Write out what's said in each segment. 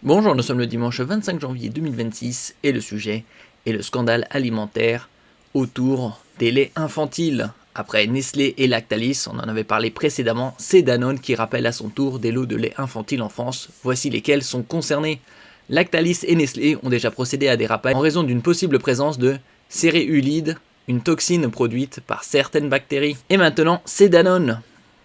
Bonjour, nous sommes le dimanche 25 janvier 2026 et le sujet est le scandale alimentaire autour des laits infantiles. Après Nestlé et Lactalis, on en avait parlé précédemment, c'est Danone qui rappelle à son tour des lots de lait infantile en France. Voici lesquels sont concernés. Lactalis et Nestlé ont déjà procédé à des rappels en raison d'une possible présence de céréulide, une toxine produite par certaines bactéries. Et maintenant, c'est Danone.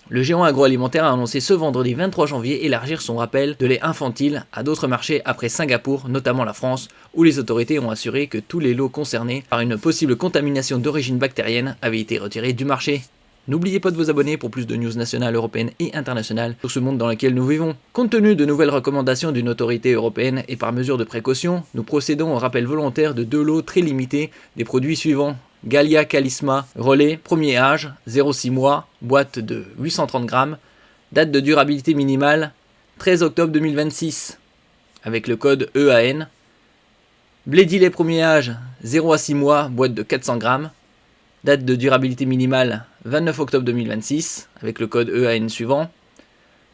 Le géant agroalimentaire a annoncé ce vendredi 23 janvier élargir son rappel de lait infantile à d'autres marchés après Singapour, notamment la France, où les autorités ont assuré que tous les lots concernés par une possible contamination d'origine bactérienne avaient été retirés du marché. N'oubliez pas de vous abonner pour plus de news nationales, européennes et internationales sur ce monde dans lequel nous vivons. Compte tenu de nouvelles recommandations d'une autorité européenne et par mesure de précaution, nous procédons au rappel volontaire de deux lots très limités des produits suivants. Gallia Calisma Relais, premier âge, 0,6 mois, boîte de 830 grammes, date de durabilité minimale 13 octobre 2026, avec le code EAN. Blédilet premier âge, 0 à 6 mois, boîte de 400 grammes, date de durabilité minimale 29 octobre 2026, avec le code EAN suivant,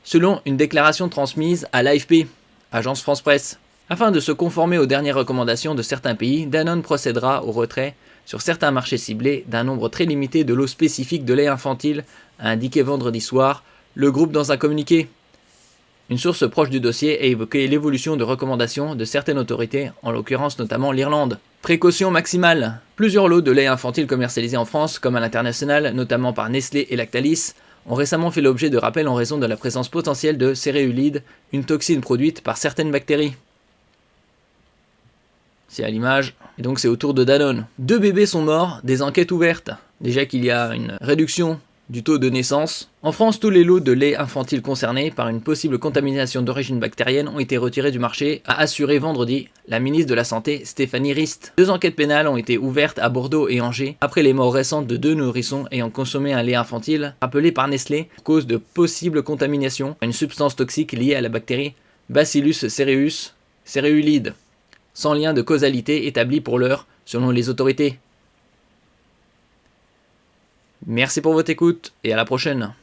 selon une déclaration transmise à l'AFP, Agence France Presse. Afin de se conformer aux dernières recommandations de certains pays, Danone procédera au retrait sur certains marchés ciblés d'un nombre très limité de lots spécifiques de lait infantile, a indiqué vendredi soir le groupe dans un communiqué. Une source proche du dossier a évoqué l'évolution de recommandations de certaines autorités, en l'occurrence notamment l'Irlande. Précaution maximale. Plusieurs lots de lait infantile commercialisés en France, comme à l'international, notamment par Nestlé et Lactalis, ont récemment fait l'objet de rappels en raison de la présence potentielle de céréulide, une toxine produite par certaines bactéries. C'est à l'image, et donc c'est au tour de Danone. 2 bébés sont morts, des enquêtes ouvertes. Déjà qu'il y a une réduction du taux de naissance. En France, tous les lots de lait infantile concernés par une possible contamination d'origine bactérienne ont été retirés du marché, a assuré vendredi la ministre de la Santé Stéphanie Rist. 2 enquêtes pénales ont été ouvertes à Bordeaux et Angers après les morts récentes de 2 nourrissons ayant consommé un lait infantile rappelé par Nestlé pour cause de possible contamination à une substance toxique liée à la bactérie Bacillus cereus céréulide, sans lien de causalité établi pour l'heure selon les autorités. Merci pour votre écoute et à la prochaine.